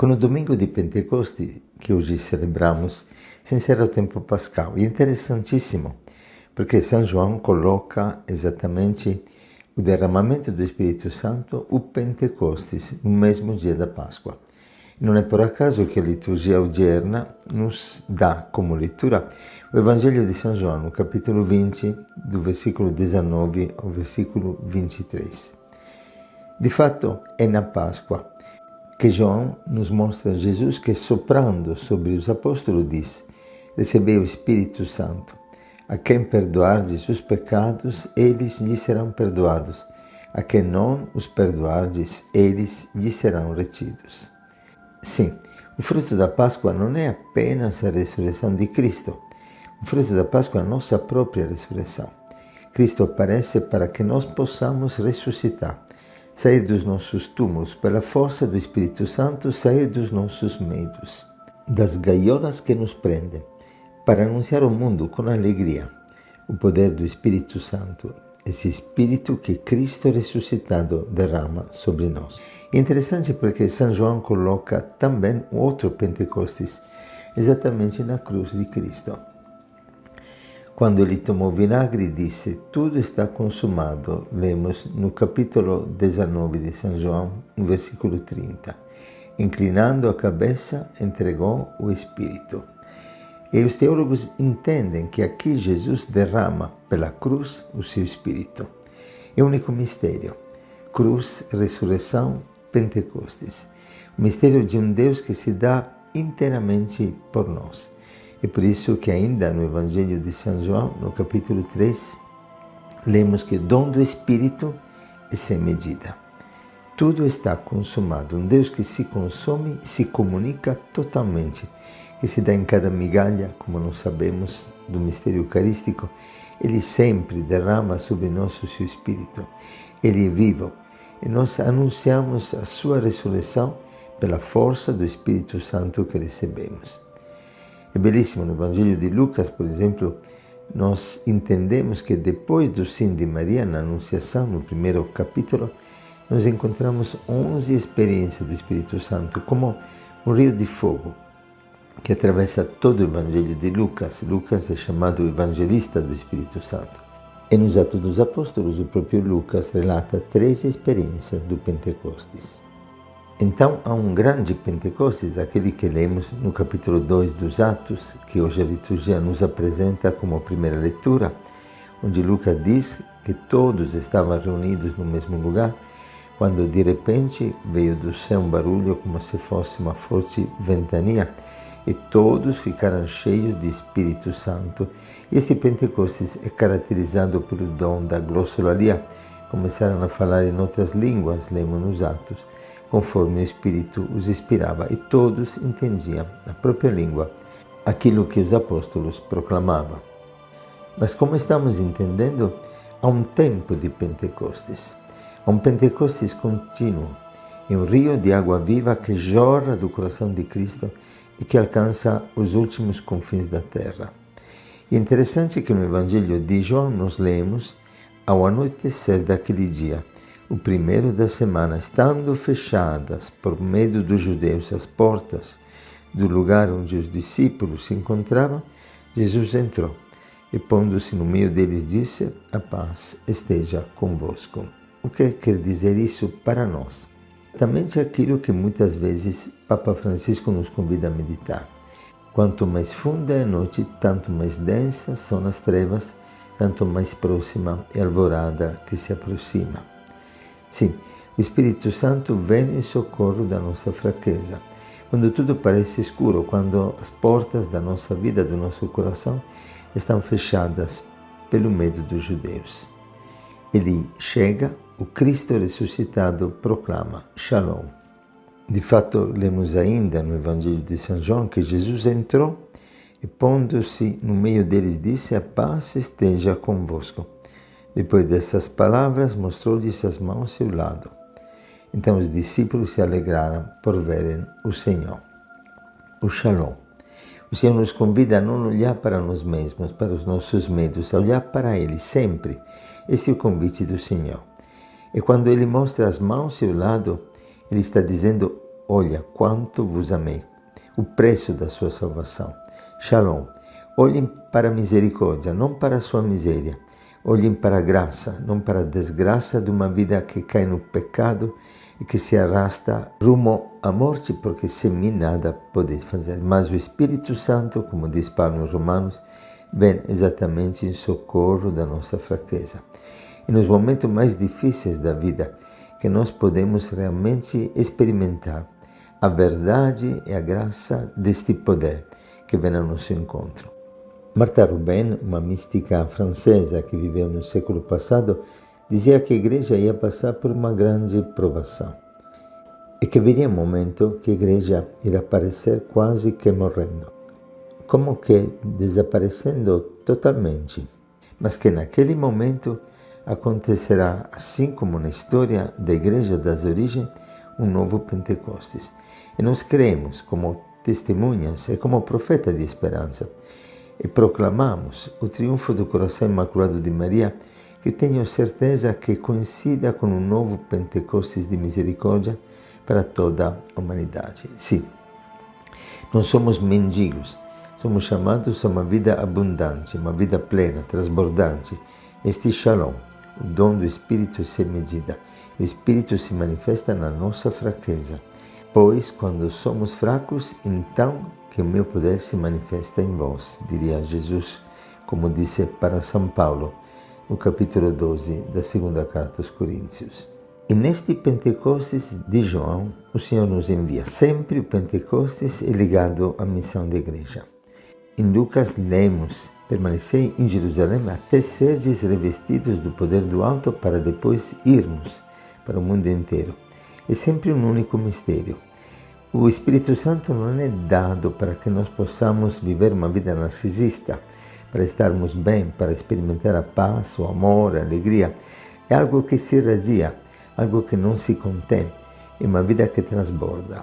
Com o domingo de Pentecoste, que hoje celebramos, se encerra o tempo pascal. E é interessantíssimo, porque São João coloca exatamente o derramamento do Espírito Santo, o Pentecostes, no mesmo dia da Páscoa. Não é por acaso que a liturgia odierna nos dá como leitura o Evangelho de São João, no capítulo 20, do versículo 19 ao versículo 23. De fato, é na Páscoa que João nos mostra Jesus que, soprando sobre os apóstolos, diz: recebei o Espírito Santo. A quem perdoardes os pecados, eles lhe serão perdoados. A quem não os perdoardes, eles lhe serão retidos. Sim, o fruto da Páscoa não é apenas a ressurreição de Cristo. O fruto da Páscoa é a nossa própria ressurreição. Cristo aparece para que nós possamos ressuscitar, sair dos nossos túmulos pela força do Espírito Santo, sair dos nossos medos, das gaiolas que nos prendem, para anunciar ao mundo com alegria o poder do Espírito Santo, esse Espírito que Cristo ressuscitado derrama sobre nós. É interessante porque São João coloca também outro Pentecostes, exatamente na cruz de Cristo. Quando ele tomou vinagre e disse: tudo está consumado, lemos no capítulo 19 de São João, no versículo 30. Inclinando a cabeça, entregou o Espírito. E os teólogos entendem que aqui Jesus derrama pela cruz o seu Espírito. É o único mistério: cruz, ressurreição, Pentecostes. O mistério de um Deus que se dá inteiramente por nós. É por isso que ainda no Evangelho de São João, no capítulo 3, lemos que o dom do Espírito é sem medida. Tudo está consumado. Um Deus que se consome, se comunica totalmente, que se dá em cada migalha, como nós sabemos do mistério eucarístico. Ele sempre derrama sobre nós o seu Espírito. Ele é vivo. E nós anunciamos a sua ressurreição pela força do Espírito Santo que recebemos. É belíssimo, no Evangelho de Lucas, por exemplo, nós entendemos que depois do sim de Maria na Anunciação, no primeiro capítulo, nós encontramos 11 experiências do Espírito Santo, como um rio de fogo, que atravessa todo o Evangelho de Lucas. Lucas é chamado o evangelista do Espírito Santo. E nos Atos dos Apóstolos, o próprio Lucas relata 3 experiências do Pentecostes. Então, há um grande Pentecostes, aquele que lemos no capítulo 2 dos Atos, que hoje a liturgia nos apresenta como primeira leitura, onde Lucas diz que todos estavam reunidos no mesmo lugar, quando de repente veio do céu um barulho como se fosse uma forte ventania, e todos ficaram cheios de Espírito Santo. Este Pentecostes é caracterizado pelo dom da glossolalia. Começaram a falar em outras línguas, lemos nos Atos, conforme o Espírito os inspirava, e todos entendiam na própria língua aquilo que os apóstolos proclamavam. Mas como estamos entendendo, há um tempo de Pentecostes. Há um Pentecostes contínuo, é um rio de água viva que jorra do coração de Cristo e que alcança os últimos confins da terra. É interessante que no Evangelho de João nós lemos: ao anoitecer daquele dia, o primeiro da semana, estando fechadas por medo dos judeus as portas do lugar onde os discípulos se encontravam, Jesus entrou e, pondo-se no meio deles, disse: a paz esteja convosco. O que quer dizer isso para nós? Exatamente aquilo que muitas vezes Papa Francisco nos convida a meditar. Quanto mais funda é a noite, tanto mais densas são as trevas, tanto mais próxima é a alvorada que se aproxima. Sim, o Espírito Santo vem em socorro da nossa fraqueza. Quando tudo parece escuro, quando as portas da nossa vida, do nosso coração, estão fechadas pelo medo dos judeus. Ele chega, o Cristo ressuscitado proclama Shalom. De fato, lemos ainda no Evangelho de São João que Jesus entrou e, pondo-se no meio deles, disse: a paz esteja convosco. Depois dessas palavras, mostrou-lhes as mãos e o lado. Então os discípulos se alegraram por verem o Senhor. O Shalom. O Senhor nos convida a não olhar para nós mesmos, para os nossos medos, a olhar para Ele sempre. Este é o convite do Senhor. E quando Ele mostra as mãos e o lado, Ele está dizendo: olha quanto vos amei, o preço da sua salvação. Shalom. Olhem para a misericórdia, não para a sua miséria. Olhem para a graça, não para a desgraça de uma vida que cai no pecado e que se arrasta rumo à morte, porque sem mim nada podeis fazer. Mas o Espírito Santo, como diz Paulo nos Romanos, vem exatamente em socorro da nossa fraqueza. E nos momentos mais difíceis da vida, que nós podemos realmente experimentar a verdade e a graça deste poder que vem ao nosso encontro. Martha Rouben, uma mística francesa que viveu no século passado, dizia que a igreja ia passar por uma grande provação e que viria um momento que a igreja irá aparecer quase que morrendo, como que desaparecendo totalmente, mas que naquele momento acontecerá, assim como na história da igreja das origens, um novo Pentecostes. E nós cremos como testemunhas e como profeta de esperança e proclamamos o triunfo do coração imaculado de Maria, que tenho certeza que coincida com um novo Pentecostes de misericórdia para toda a humanidade. Sim, não somos mendigos, somos chamados a uma vida abundante, uma vida plena, transbordante. Este Shalom, o dom do Espírito sem medida. O Espírito se manifesta na nossa fraqueza, pois quando somos fracos, então que o meu poder se manifesta em vós, diria Jesus, como disse para São Paulo, no capítulo 12 da segunda carta aos Coríntios. E neste Pentecostes de João, o Senhor nos envia. Sempre o Pentecostes é ligado à missão da igreja. Em Lucas lemos: permanecei em Jerusalém até serdes revestidos do poder do alto, para depois irmos para o mundo inteiro. É sempre um único mistério. O Espírito Santo não é dado para que nós possamos viver uma vida narcisista, para estarmos bem, para experimentar a paz, o amor, a alegria. É algo que se irradia, algo que não se contém, é uma vida que transborda.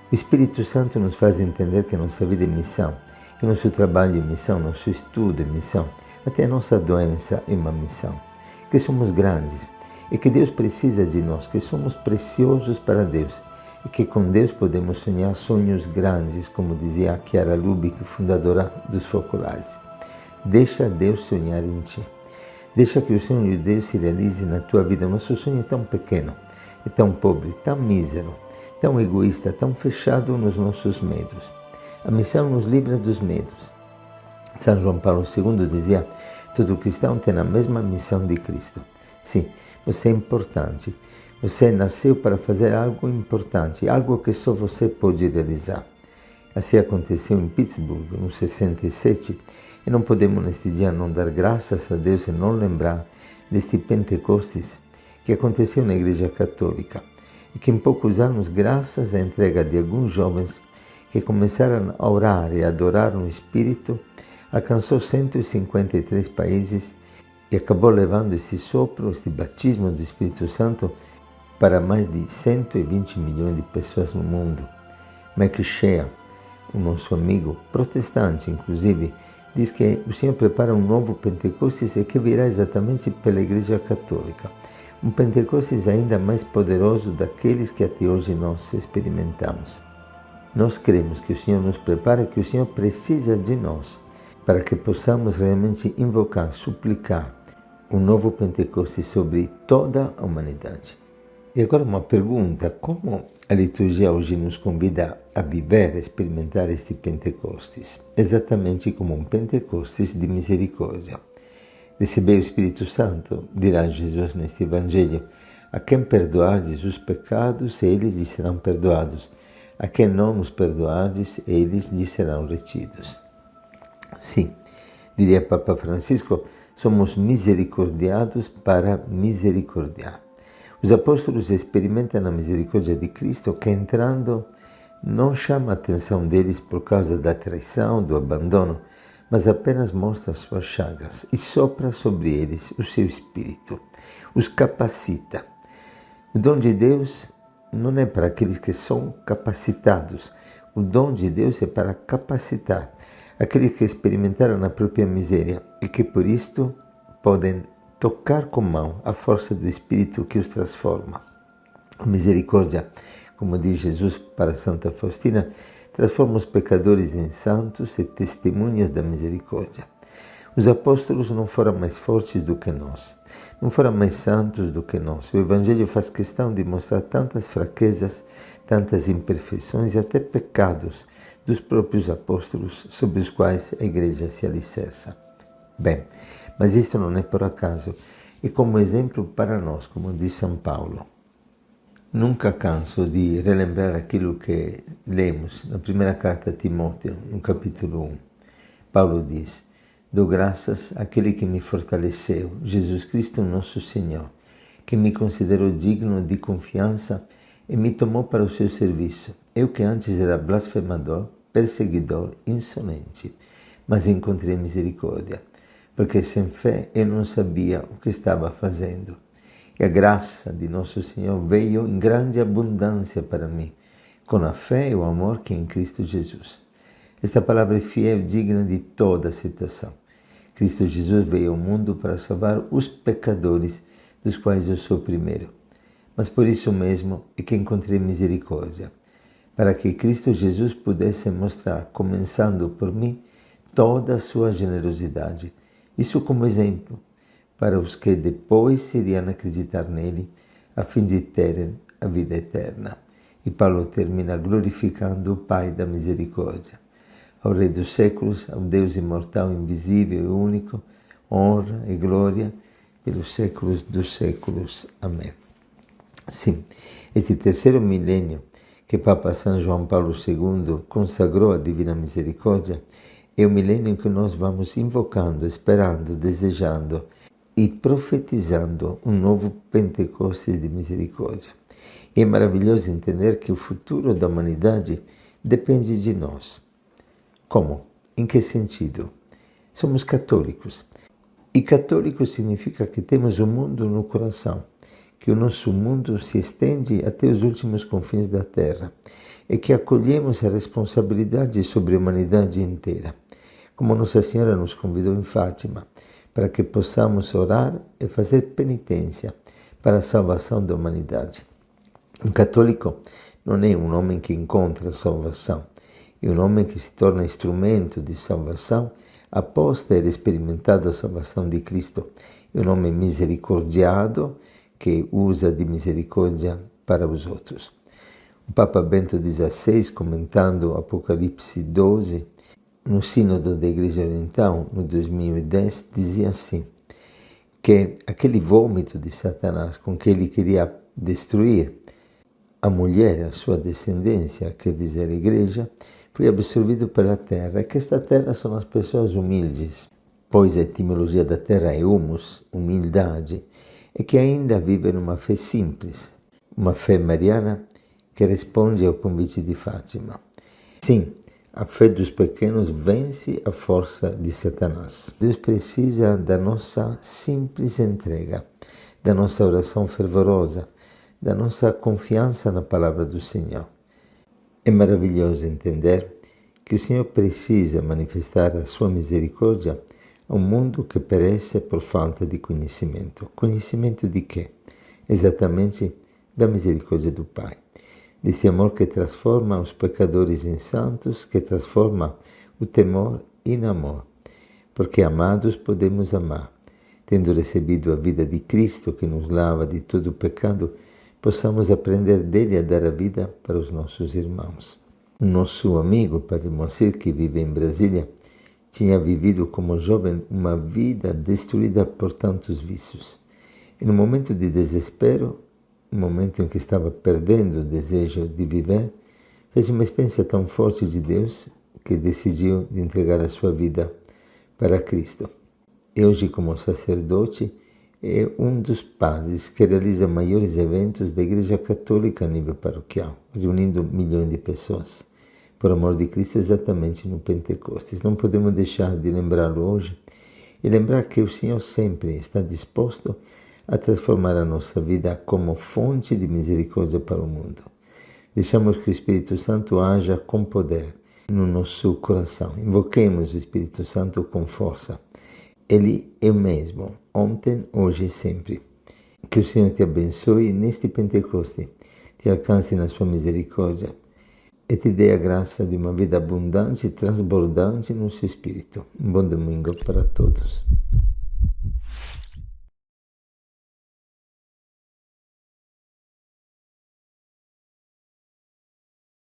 O Espírito Santo nos faz entender que nossa vida é missão, que nosso trabalho é missão, nosso estudo é missão, até a nossa doença é uma missão, que somos grandes e que Deus precisa de nós, que somos preciosos para Deus e que com Deus podemos sonhar sonhos grandes, como dizia Chiara Lubick, fundadora dos Focolares. Deixa Deus sonhar em ti. Deixa que o sonho de Deus se realize na tua vida. O nosso sonho é tão pequeno, é tão pobre, tão mísero, tão egoísta, tão fechado nos nossos medos. A missão nos livra dos medos. São João Paulo II dizia: todo cristão tem a mesma missão de Cristo. Sim, você é importante. Você nasceu para fazer algo importante, algo que só você pode realizar. Assim aconteceu em Pittsburgh, no 67, e não podemos neste dia não dar graças a Deus e não lembrar deste Pentecostes que aconteceu na Igreja Católica e que em poucos anos, graças à entrega de alguns jovens que começaram a orar e a adorar no Espírito, alcançou 153 países e acabou levando esse sopro, este batismo do Espírito Santo para mais de 120 milhões de pessoas no mundo. Mike Shea, o nosso amigo protestante, inclusive, diz que o Senhor prepara um novo Pentecostes e que virá exatamente pela Igreja Católica. Um Pentecostes ainda mais poderoso daqueles que até hoje nós experimentamos. Nós cremos que o Senhor nos prepara, que o Senhor precisa de nós, para que possamos realmente invocar, suplicar um novo Pentecostes sobre toda a humanidade. E agora uma pergunta: como a liturgia hoje nos convida a viver, a experimentar este Pentecostes? Exatamente como um Pentecostes de misericórdia. Recebei o Espírito Santo, dirá Jesus neste Evangelho: a quem perdoardes os pecados, eles lhes serão perdoados. A quem não os perdoardes, eles lhes serão retidos. Sim, diria Papa Francisco, somos misericordiados para misericordiar. Os apóstolos experimentam a misericórdia de Cristo que, entrando, não chama a atenção deles por causa da traição, do abandono, mas apenas mostra suas chagas e sopra sobre eles o seu Espírito, os capacita. O dom de Deus não é para aqueles que são capacitados, o dom de Deus é para capacitar aqueles que experimentaram a própria miséria e que por isto podem tocar com mão a força do Espírito que os transforma. A misericórdia como diz Jesus para Santa Faustina, transforma os pecadores em santos e testemunhas da misericórdia. Os apóstolos não foram mais fortes do que nós, não foram mais santos do que nós. O Evangelho faz questão de mostrar tantas fraquezas, tantas imperfeições e até pecados dos próprios apóstolos sobre os quais a Igreja se alicerça. Bem, mas isto não é por acaso, é como exemplo para nós, como diz São Paulo. Nunca canso de relembrar aquilo que lemos na primeira carta a Timóteo, no capítulo 1. Paulo diz: dou graças àquele que me fortaleceu, Jesus Cristo nosso Senhor, que me considerou digno de confiança e me tomou para o seu serviço. Eu que antes era blasfemador, perseguidor, insolente, mas encontrei misericórdia, porque sem fé eu não sabia o que estava fazendo. E a graça de nosso Senhor veio em grande abundância para mim, com a fé e o amor que é em Cristo Jesus. Esta palavra é fiel e digna de toda aceitação. Cristo Jesus veio ao mundo para salvar os pecadores, dos quais eu sou o primeiro. Mas por isso mesmo é que encontrei misericórdia, para que Cristo Jesus pudesse mostrar, começando por mim, toda a sua generosidade. Isso como exemplo para os que depois iriam acreditar nele, a fim de terem a vida eterna. E Paulo termina glorificando o Pai da misericórdia. Ao Rei dos séculos, ao Deus imortal, invisível e único, honra e glória pelos séculos dos séculos. Amém. Sim, este terceiro milênio que Papa São João Paulo II consagrou à Divina Misericórdia é o milênio que nós vamos invocando, esperando, desejando e profetizando um novo Pentecostes de misericórdia. E é maravilhoso entender que o futuro da humanidade depende de nós. Como? Em que sentido? Somos católicos. E católico significa que temos o mundo no coração, que o nosso mundo se estende até os últimos confins da terra e que acolhemos a responsabilidade sobre a humanidade inteira, como Nossa Senhora nos convidou em Fátima, para que possamos orar e fazer penitência para a salvação da humanidade. Um católico não é um homem que encontra a salvação, é um homem que se torna instrumento de salvação após ter experimentado a salvação de Cristo. É um homem misericordiado que usa de misericórdia para os outros. O Papa Bento XVI, comentando Apocalipse 12, no Sínodo da Igreja Oriental, no 2010, dizia assim, que aquele vômito de Satanás com que ele queria destruir a mulher, a sua descendência, quer dizer, a Igreja, foi absorvido pela terra, e que esta terra são as pessoas humildes, pois a etimologia da terra é humus, humildade, e que ainda vivem uma fé simples, uma fé mariana que responde ao convite de Fátima. Sim, a fé dos pequenos vence a força de Satanás. Deus precisa da nossa simples entrega, da nossa oração fervorosa, da nossa confiança na palavra do Senhor. É maravilhoso entender que o Senhor precisa manifestar a sua misericórdia a um mundo que perece por falta de conhecimento. Conhecimento de quê? Exatamente da misericórdia do Pai. Desse amor que transforma os pecadores em santos, que transforma o temor em amor. Porque amados podemos amar. Tendo recebido a vida de Cristo que nos lava de todo o pecado, possamos aprender dele a dar a vida para os nossos irmãos. O nosso amigo, Padre Moacir, que vive em Brasília, tinha vivido como jovem uma vida destruída por tantos vícios. E no momento de desespero, no momento em que estava perdendo o desejo de viver, fez uma experiência tão forte de Deus que decidiu de entregar a sua vida para Cristo. E hoje, como sacerdote, é um dos padres que realiza maiores eventos da Igreja Católica a nível paroquial, reunindo milhões de pessoas, por amor de Cristo, exatamente no Pentecostes. Não podemos deixar de lembrá-lo hoje e lembrar que o Senhor sempre está disposto a transformar a nossa vida como fonte de misericórdia para o mundo. Deixamos que o Espírito Santo haja com poder no nosso coração. Invoquemos o Espírito Santo com força. Ele é o mesmo, ontem, hoje e sempre. Que o Senhor te abençoe neste Pentecoste, ti alcanci na sua misericórdia e ti dê a graça de uma vida abundante e transbordante no seu espírito. Um bom domingo para todos.